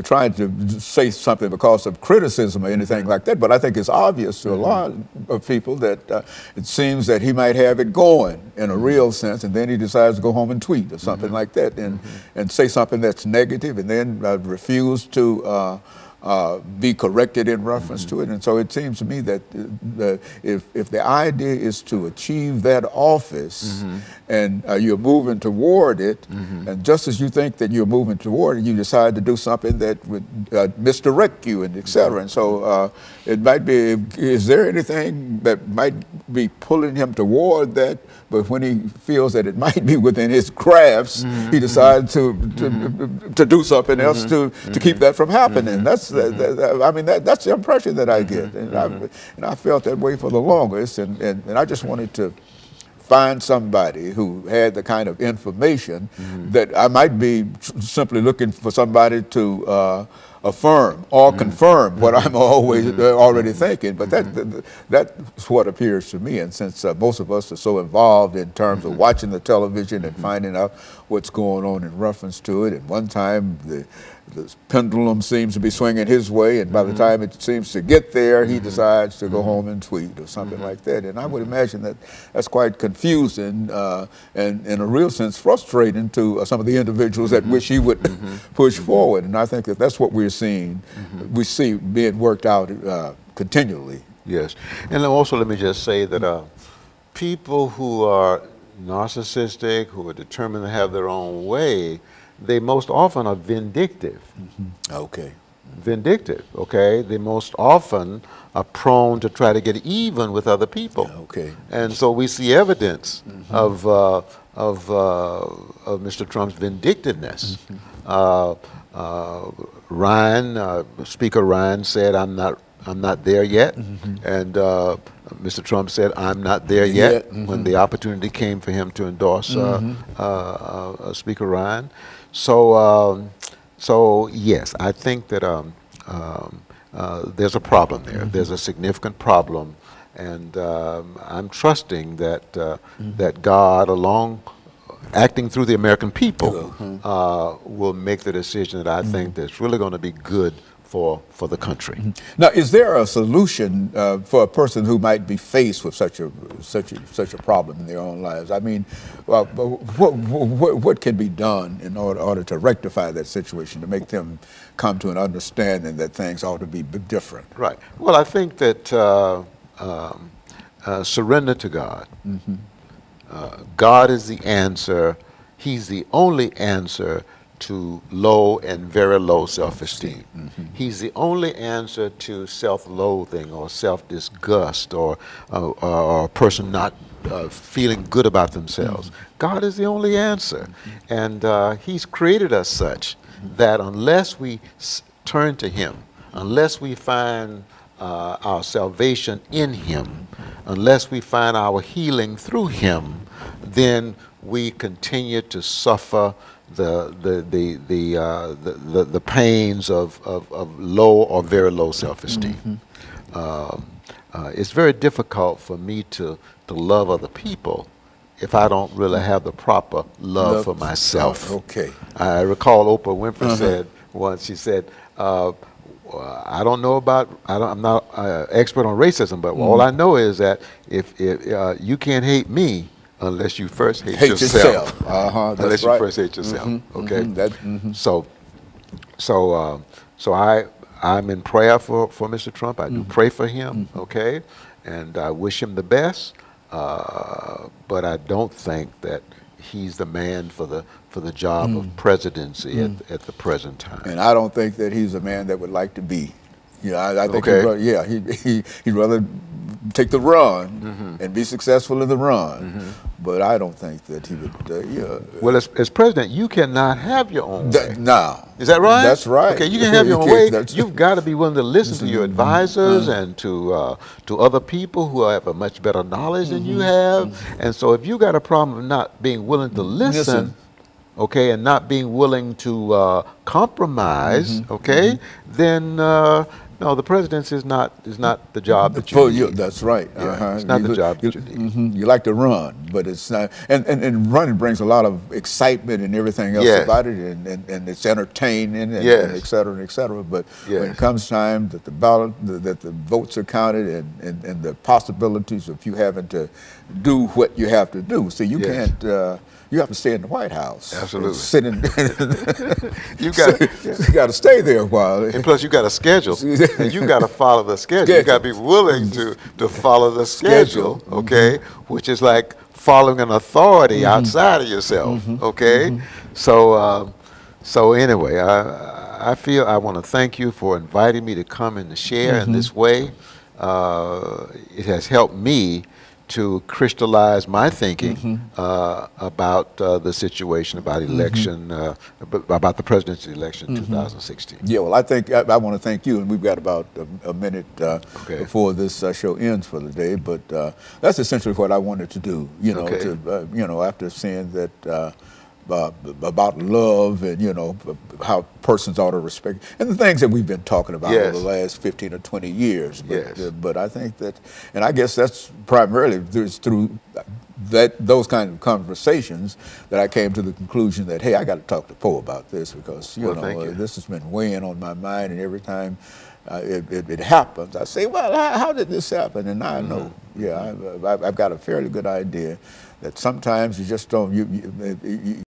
trying to say something because of criticism or anything like that, but I think it's obvious to a lot of people that it seems that he might have it going in a real sense, and then he decides to go home and tweet or something like that, and say something that's negative, and then refuse to be corrected in reference to it. And so it seems to me that if the idea is to achieve that office and you're moving toward it, and just as you think that you're moving toward it, you decide to do something that would misdirect you and et cetera. And so it might be, is there anything that might be pulling him toward that, but when he feels that it might be within his grasp, he decides to do something else to keep that from happening. That's that's the impression that I get, and I felt that way for the longest, and I just wanted to find somebody who had the kind of information that I might be simply looking for somebody to affirm or confirm what I'm always already thinking, but that's what appears to me. And since most of us are so involved in terms of watching the television and finding out what's going on in reference to it, and one time the pendulum seems to be swinging his way, and by the time it seems to get there, he decides to go home and tweet or something like that. And I would imagine that that's quite confusing and in a real sense frustrating to some of the individuals that wish he would push forward. And I think that that's what we're seeing, we see being worked out continually. Yes. And also let me just say that people who are narcissistic, who are determined to have their own way, they most often are vindictive. Okay. Vindictive, okay? They most often are prone to try to get even with other people. Okay. And so we see evidence of Mr. Trump's vindictiveness. Speaker Ryan said, "I'm not there yet," and Mr. Trump said, "I'm not there yet," when the opportunity came for him to endorse Speaker Ryan. So, so yes, I think that there's a problem there. There's a significant problem, and I'm trusting that that God, acting through the American people, will make the decision that I think that's really going to be good for the country. Now, is there a solution for a person who might be faced with such a problem in their own lives? I mean, what can be done in order to rectify that situation, to make them come to an understanding that things ought to be different? Right. Well, I think that surrender to God. God is the answer. He's the only answer to low and very low self-esteem. He's the only answer to self-loathing or self-disgust or a person not feeling good about themselves. God is the only answer. And He's created us such that unless we turn to Him, unless we find our salvation in Him, unless we find our healing through Him, then we continue to suffer the pains of low or very low self-esteem. It's very difficult for me to love other people if I don't really have the proper love for myself. Okay. I recall Oprah Winfrey said once, she said, I don't know about, I'm not an expert on racism, but all I know is that if you can't hate me unless you first hate yourself. Unless you first hate yourself. Okay. So I'm in prayer for Mr. Trump. I do pray for him. Okay, and I wish him the best. But I don't think that he's the man for the job of presidency at the present time. And I don't think that he's a man that would like to be. I think he'd rather take the run and be successful in the run. But I don't think that he would. Well, as president, you cannot have your own way. No. Is that right? That's right. Okay, you can have your own way. You've got to be willing to listen to your advisors and to other people who have a much better knowledge than you have. And so if you got a problem of not being willing to listen, okay, and not being willing to compromise, okay, then No, the presidency is not the job that you For need. you, that's right. Yeah, it's not the job that you need. You like to run, but it's not. And running brings a lot of excitement and everything else Yes. about it, and it's entertaining, and, Yes. and et cetera, and et cetera. But when Yes. it comes time that the ballot, that the votes are counted, and the possibilities of you having to do what you have to do, see, you Yes. can't. You have to stay in the White House. Absolutely. Sit in. You got you got to stay there a while. and plus you got a schedule, and you got to follow the schedule. You got to be willing to follow the schedule, okay? Which is like following an authority outside of yourself, okay? So anyway, I feel I want to thank you for inviting me to come and to share in this way. It has helped me to crystallize my thinking about the situation, about election, about the presidential election 2016. Yeah, well, I want to thank you, and we've got about a minute before this show ends for the day. But that's essentially what I wanted to do. You know, after seeing that. About love and how persons ought to respect and the things that we've been talking about over the last 15 or 20 years. But I think that, and I guess that's primarily through those kind of conversations that I came to the conclusion that, hey, I got to talk to Poe about this, because this has been weighing on my mind, and every time it happens, I say, well, how did this happen? And now I know. Yeah, I've got a fairly good idea that sometimes you just don't.